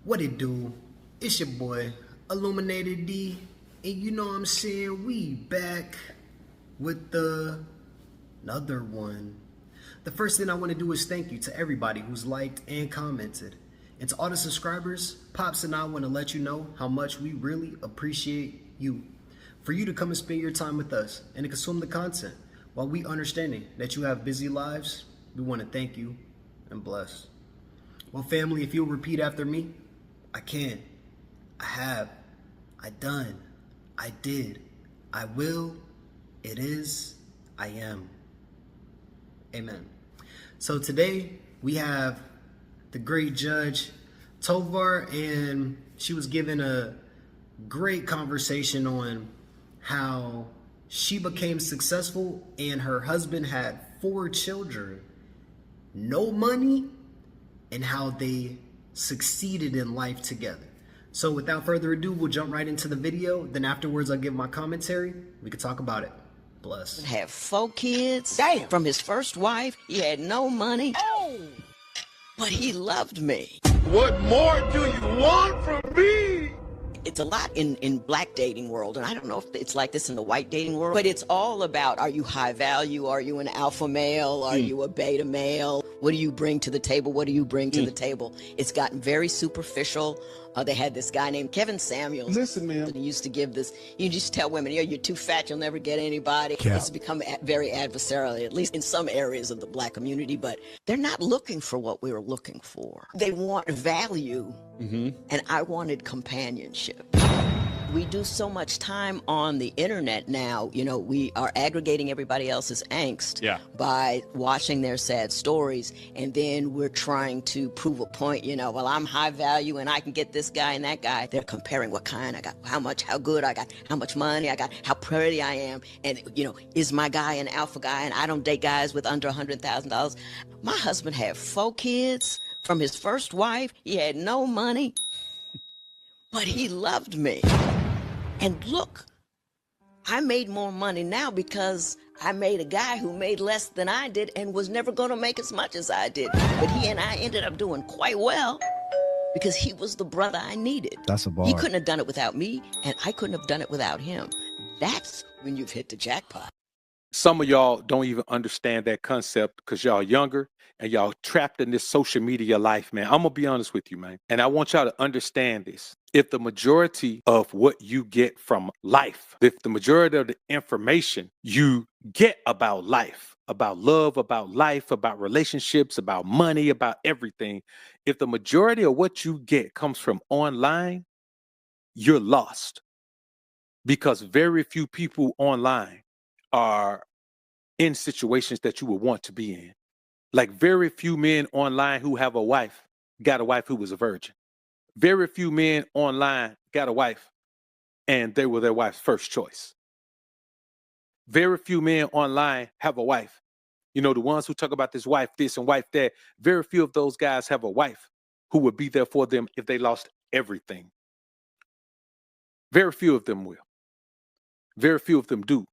What it do? It's your boy, Illuminated D, and you know what I'm saying? We back with another one. The first thing I want to do is thank you to everybody who's liked and commented. And to all the subscribers, Pops and I want to let you know how much we really appreciate you. For you to come and spend your time with us and to consume the content while we understanding that you have busy lives, we want to thank you and bless. Well, family, if you'll repeat after me, I can, I have, I done, I did, I will, it is, I am. Amen. So today we have the great judge Toler, and she was given a great conversation on how she became successful and her husband had 4 children, no money, and how they succeeded in life together. So without further ado, we'll jump right into the video. Then afterwards, I'll give my commentary. We can talk about it. Bless. Have 4 kids. Damn. From his first wife. He had no money. Oh! But he loved me. What more do you want from me? It's a lot in black dating world, and I don't know if it's like this in the white dating world, but it's all about, are you high value? Are you an alpha male? Are you a beta male? What do you bring to the table? What do you bring to the table? It's gotten very superficial. They had this guy named Kevin Samuels. Listen, man. He used to give this, you just tell women, you're too fat, you'll never get anybody. It's become very adversarial, at least in some areas of the black community, but they're not looking for what we were looking for. They want value, and I wanted companionship. We do so much time on the internet now, you know, we are aggregating everybody else's angst by watching their sad stories, and then we're trying to prove a point, you know, well, I'm high value and I can get this guy and that guy. They're comparing what kind I got, how much, how good I got, how much money I got, how pretty I am, and, you know, is my guy an alpha guy, and I don't date guys with under $100,000. My husband had 4 kids from his first wife. He had no money, but he loved me. And look, I made more money now because I made a guy who made less than I did and was never going to make as much as I did. But he and I ended up doing quite well because he was the brother I needed. That's a bar. He couldn't have done it without me, and I couldn't have done it without him. That's when you've hit the jackpot. Some of y'all don't even understand that concept because y'all younger and y'all trapped in this social media life, man. I'm gonna be honest with you, man. And I want y'all to understand this. If the majority of what you get from life, if the majority of the information you get about life, about love, about life, about relationships, about money, about everything, if the majority of what you get comes from online, you're lost. Because very few people online are in situations that you would want to be in. Like very few men online who have a wife got a wife who was a virgin. Very few men online got a wife and they were their wife's first choice. Very few men online have a wife. You know, the ones who talk about this wife this and wife that, very few of those guys have a wife who would be there for them if they lost everything. Very few of them will. Very few of them do.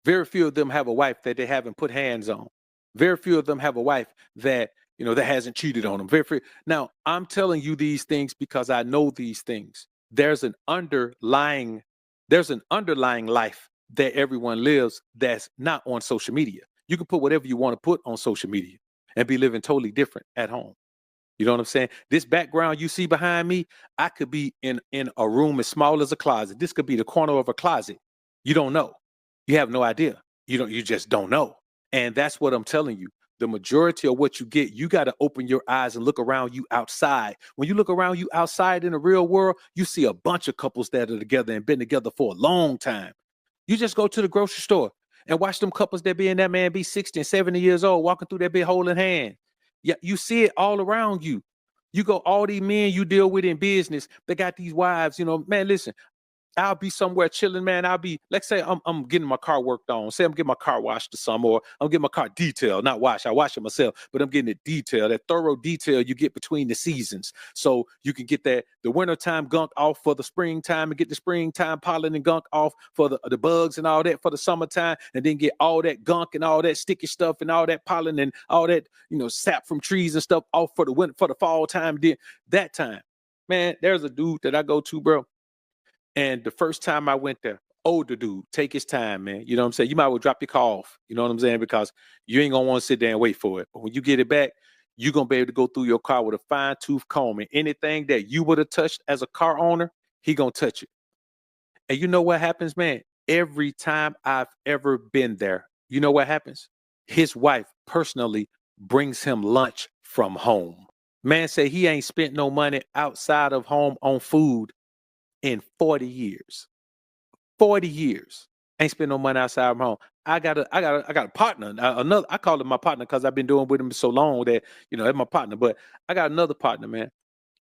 Very few of them have a wife that they haven't put hands on. Very few of them have a wife that, you know, that hasn't cheated on them. Very few. Now, I'm telling you these things because I know these things. There's an underlying life that everyone lives that's not on social media. You can put whatever you want to put on social media and be living totally different at home. You know what I'm saying? This background you see behind me, I could be in a room as small as a closet. This could be the corner of a closet. You don't know. You have no idea. You just don't know. And that's what I'm telling you. The majority of what you get, you got to open your eyes and look around you outside. When you look around you outside in the real world, you see a bunch of couples that are together and been together for a long time. You just go to the grocery store and watch them couples that be in that man be 60 and 70 years old, walking through that big holding hands. Yeah, you see it all around you. You go, all these men you deal with in business, they got these wives, you know, man, listen, I'll be somewhere chilling, man. Let's say I'm getting my car worked on. Say I'm getting my car washed or something, or I'm getting my car detailed, not washed. I wash it myself, but I'm getting it detailed, that thorough detail you get between the seasons. So you can get the wintertime gunk off for the springtime and get the springtime pollen and gunk off for the bugs and all that for the summertime, and then get all that gunk and all that sticky stuff and all that pollen and all that, sap from trees and stuff off for the winter, for the fall time. Then that time, man, there's a dude that I go to, bro. And the first time I went there, older dude, take his time, man. You know what I'm saying? You might well drop your car off. You know what I'm saying? Because you ain't going to want to sit there and wait for it. But when you get it back, you're going to be able to go through your car with a fine tooth comb. And anything that you would have touched as a car owner, he going to touch it. And you know what happens, man? Every time I've ever been there, you know what happens? His wife personally brings him lunch from home. Man say he ain't spent no money outside of home on food in 40 years. 40 years. Ain't spent no money outside of home. I got a partner. Another, I call him my partner because I've been doing with him so long that, that's my partner. But I got another partner, man.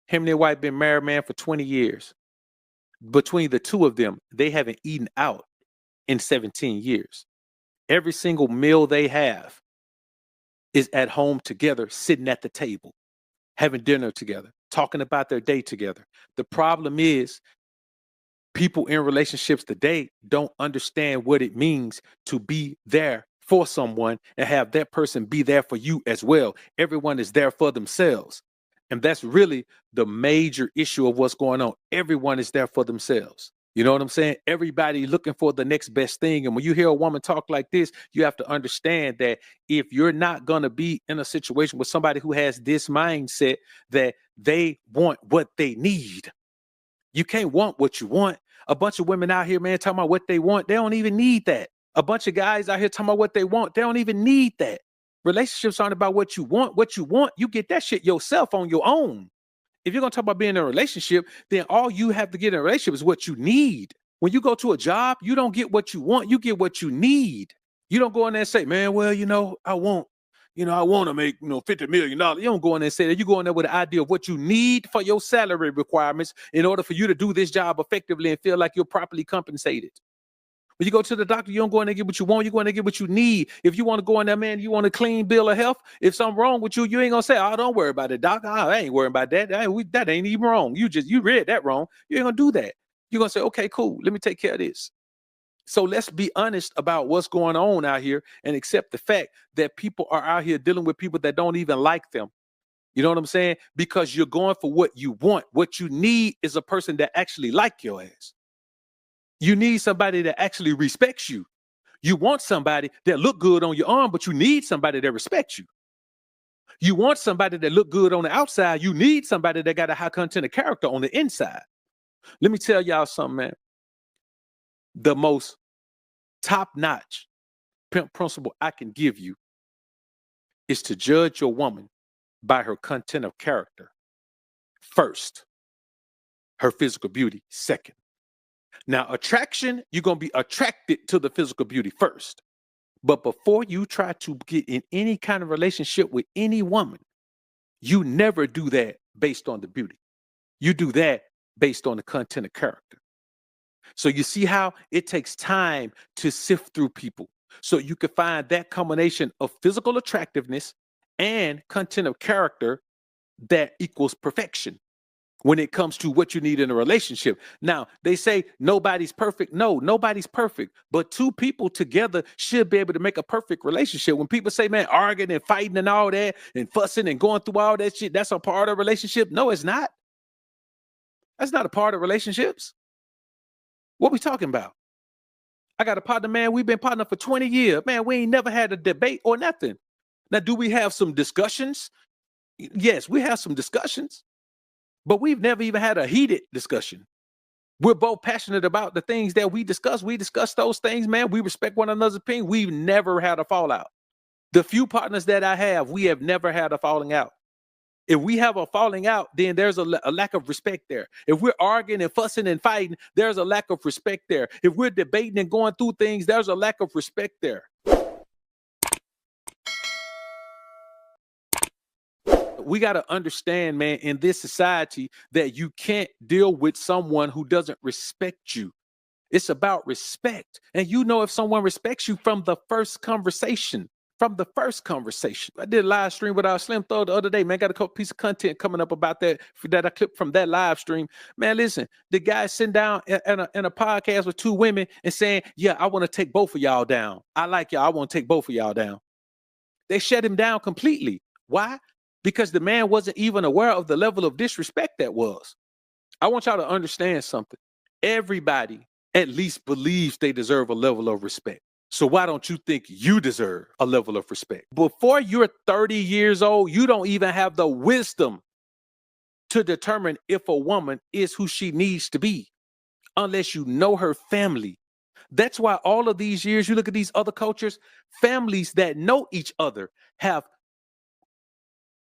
Him and their wife been married, man, for 20 years. Between the two of them, they haven't eaten out in 17 years. Every single meal they have is at home together, sitting at the table, having dinner together, talking about their day together. The problem is, people in relationships today don't understand what it means to be there for someone and have that person be there for you as well. Everyone is there for themselves. And that's really the major issue of what's going on. Everyone is there for themselves. You know what I'm saying? Everybody looking for the next best thing. And when you hear a woman talk like this, you have to understand that if you're not going to be in a situation with somebody who has this mindset that they want what they need, you can't want what you want. A bunch of women out here, man, talking about what they want. They don't even need that. A bunch of guys out here talking about what they want. They don't even need that. Relationships aren't about what you want. What you want, you get that shit yourself on your own. If you're going to talk about being in a relationship, then all you have to get in a relationship is what you need. When you go to a job, you don't get what you want. You get what you need. You don't go in there and say, man, well, I want to make, $50 million. You don't go in there and say that. You go in there with the idea of what you need for your salary requirements in order for you to do this job effectively and feel like you're properly compensated. When you go to the doctor, you don't go in there and get what you want. You go in there and get what you need. If you want to go in there, man, you want a clean bill of health. If something wrong with you, you ain't going to say, oh, don't worry about it, doc. Oh, I ain't worrying about that. That ain't even wrong. You read that wrong. You ain't going to do that. You're going to say, okay, cool. Let me take care of this. So let's be honest about what's going on out here and accept the fact that people are out here dealing with people that don't even like them. You know what I'm saying? Because you're going for what you want. What you need is a person that actually like your ass. You need somebody that actually respects you. You want somebody that look good on your arm, but you need somebody that respects you. You want somebody that look good on the outside. You need somebody that got a high content of character on the inside. Let me tell y'all something, man. The most top-notch pimp principle I can give you is to judge your woman by her content of character first, her physical beauty second. Now, attraction, you're going to be attracted to the physical beauty first. But before you try to get in any kind of relationship with any woman, you never do that based on the beauty. You do that based on the content of character. So you see how it takes time to sift through people. So you can find that combination of physical attractiveness and content of character that equals perfection when it comes to what you need in a relationship. Now, they say nobody's perfect. No, nobody's perfect. But two people together should be able to make a perfect relationship. When people say, man, arguing and fighting and all that and fussing and going through all that shit, that's a part of a relationship. No, it's not. That's not a part of relationships. What we talking about? I got a partner, man. We've been partner for 20 years. Man, we ain't never had a debate or nothing. Now, do we have some discussions? Yes, we have some discussions. But we've never even had a heated discussion. We're both passionate about the things that we discuss. We discuss those things, man. We respect one another's opinion. We've never had a fallout. The few partners that I have, we have never had a falling out. If we have a falling out, then there's a lack of respect there. If we're arguing and fussing and fighting, there's a lack of respect there. If we're debating and going through things, there's a lack of respect there. we gotta understand, man, in this society that you can't deal with someone who doesn't respect you. It's about respect. And you know if someone respects you from the first conversation. From the first conversation. I did a live stream with our Slim Thug the other day, man. Got a couple pieces of content coming up about that I clipped from that live stream. Man, listen, the guy sitting down in a podcast with two women and saying, yeah, I want to take both of y'all down. I like y'all. I want to take both of y'all down. They shut him down completely. Why? Because the man wasn't even aware of the level of disrespect that was. I want y'all to understand something. Everybody at least believes they deserve a level of respect. So why don't you think you deserve a level of respect? Before you're 30 years old, you don't even have the wisdom to determine if a woman is who she needs to be unless you know her family. That's why all of these years, you look at these other cultures, families that know each other have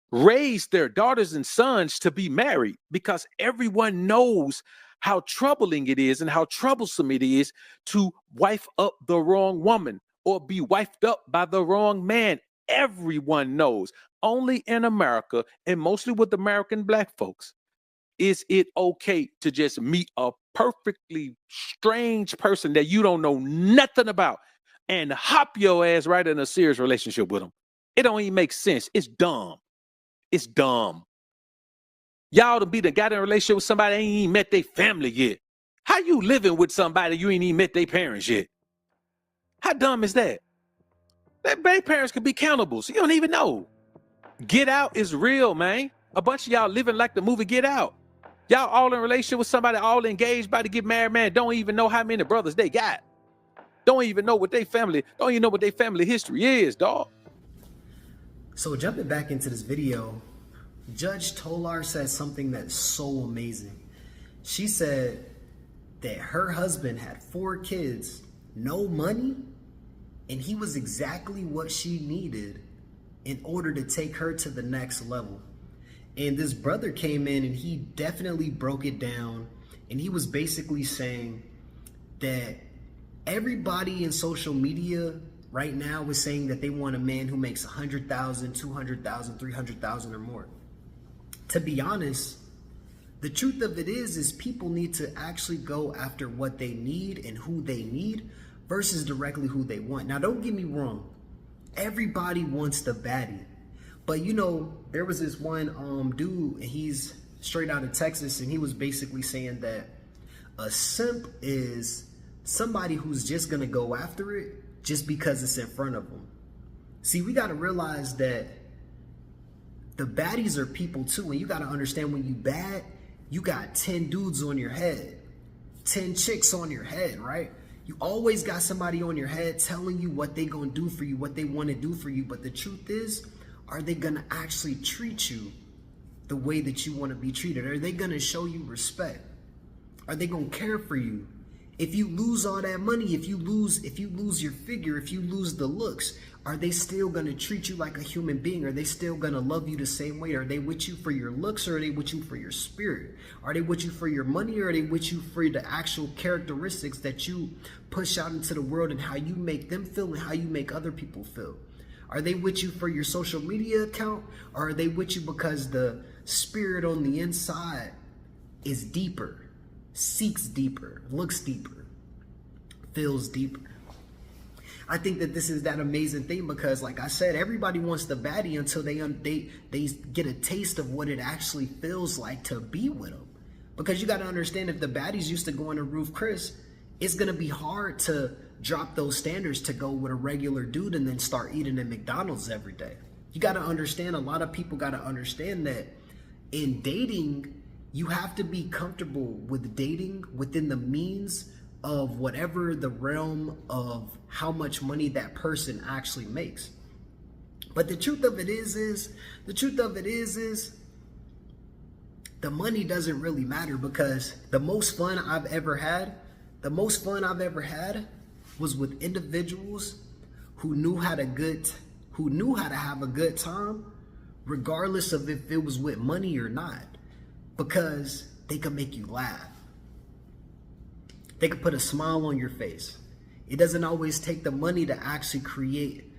raised their daughters and sons to be married because everyone knows how troubling it is and how troublesome it is to wife up the wrong woman or be wifed up by the wrong man. Everyone knows. Only in America, and mostly with American black folks, is it okay to just meet a perfectly strange person that you don't know nothing about and hop your ass right in a serious relationship with them. It don't even make sense. It's dumb. It's dumb. Y'all to be the guy in a relationship with somebody ain't even met their family yet. How you living with somebody you ain't even met their parents yet? How dumb is that? Their parents could be countable, so you don't even know. Get Out is real, man. A bunch of y'all living like the movie Get Out. Y'all all in a relationship with somebody, all engaged, about to get married, man. Don't even know how many brothers they got. Don't even know what they family history is, dog. So jumping back into this video, Judge Toler said something that's so amazing. She said that her husband had 4 kids, no money, and he was exactly what she needed in order to take her to the next level. And this brother came in and he definitely broke it down, and he was basically saying that everybody in social media right now is saying that they want a man who makes 100,000, 200,000, 300,000 or more. To be honest, the truth of it is people need to actually go after what they need and who they need versus directly who they want. Now, don't get me wrong. Everybody wants the baddie. But, you know, there was this one dude, and he's straight out of Texas, and he was basically saying that a simp is somebody who's just going to go after it just because it's in front of them. See, we got to realize that the baddies are people too, and you got to understand when you bad, you got 10 dudes on your head, 10 chicks on your head, right? You always got somebody on your head telling you what they gonna do for you, what they want to do for you. But the truth is, are they gonna actually treat you the way that you want to be treated? Are they gonna show you respect? Are they gonna care for you? If you lose all that money, if you lose your figure, if you lose the looks, are they still gonna treat you like a human being? Are they still gonna love you the same way? Are they with you for your looks, or are they with you for your spirit? Are they with you for your money, or are they with you for the actual characteristics that you push out into the world and how you make them feel and how you make other people feel? Are they with you for your social media account, or are they with you because the spirit on the inside is deeper, seeks deeper, looks deeper, feels deeper? I think that this is that amazing thing because, like I said, everybody wants the baddie until they get a taste of what it actually feels like to be with them. Because you got to understand, if the baddies used to go on to Roof Chris, it's going to be hard to drop those standards to go with a regular dude and then start eating at McDonald's every day. You got to understand, a lot of people got to understand that in dating, you have to be comfortable with dating within the means of whatever the realm of how much money that person actually makes. But the truth of it is the money doesn't really matter, because the most fun I've ever had was with individuals who knew how to have a good time, regardless of if it was with money or not, because they could make you laugh. They could put a smile on your face. It doesn't always take the money to actually create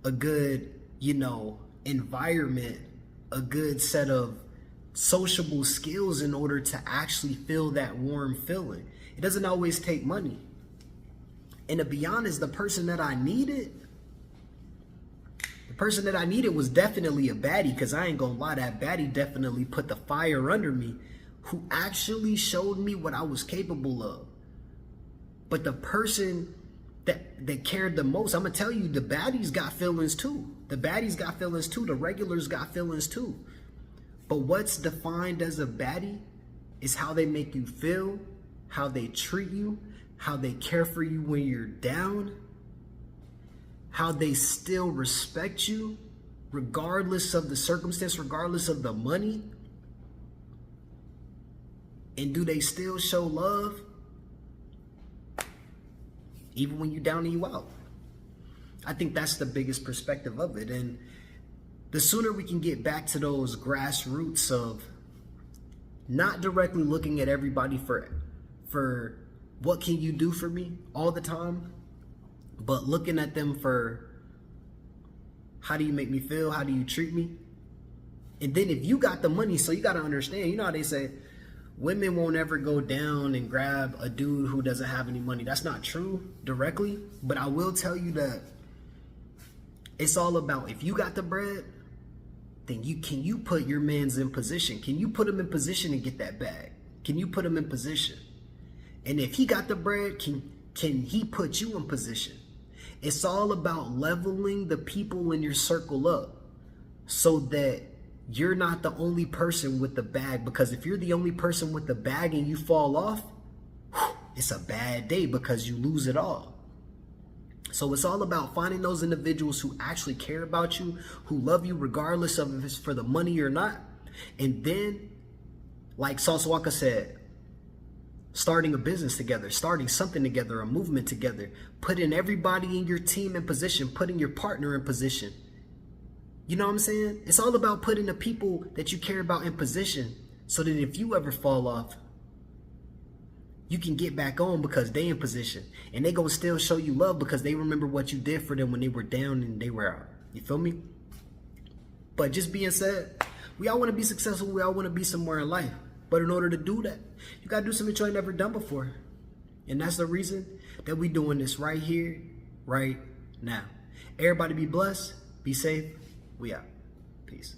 a good, environment a good set of sociable skills in order to actually feel that warm feeling. It doesn't always take money. And to be honest, the person that I needed was definitely a baddie, because I ain't gonna lie, that baddie definitely put the fire under me, who actually showed me what I was capable of. But the person that cared the most, I'm gonna tell you, the baddies got feelings too. The baddies got feelings too. The regulars got feelings too. But what's defined as a baddie is how they make you feel, how they treat you, how they care for you when you're down, how they still respect you regardless of the circumstance, regardless of the money. And do they still show love even when you down and you out? I think that's the biggest perspective of it. And the sooner we can get back to those grassroots of not directly looking at everybody for what can you do for me all the time, but looking at them for how do you make me feel, how do you treat me? And then if you got the money, so you got to understand, you know how they say women won't ever go down and grab a dude who doesn't have any money. That's not true directly, but I will tell you that it's all about, if you got the bread, then can you put your mans in position? Can you put him in position and get that bag? Can you put him in position? And if he got the bread, can he put you in position? It's all about leveling the people in your circle up so that you're not the only person with the bag. Because if you're the only person with the bag and you fall off, it's a bad day because you lose it all. So it's all about finding those individuals who actually care about you, who love you regardless of if it's for the money or not. And then, like Salsawaka said, starting a business together, starting something together, a movement together, putting everybody in your team in position, putting your partner in position. You know what I'm saying? It's all about putting the people that you care about in position so that if you ever fall off, you can get back on because they in position. And they gonna still show you love because they remember what you did for them when they were down and they were out. You feel me? But just being said, we all want to be successful. We all want to be somewhere in life. But in order to do that, you got to do something you ain't never done before. And that's the reason that we doing this right here, right now. Everybody be blessed. Be safe. We out. Peace.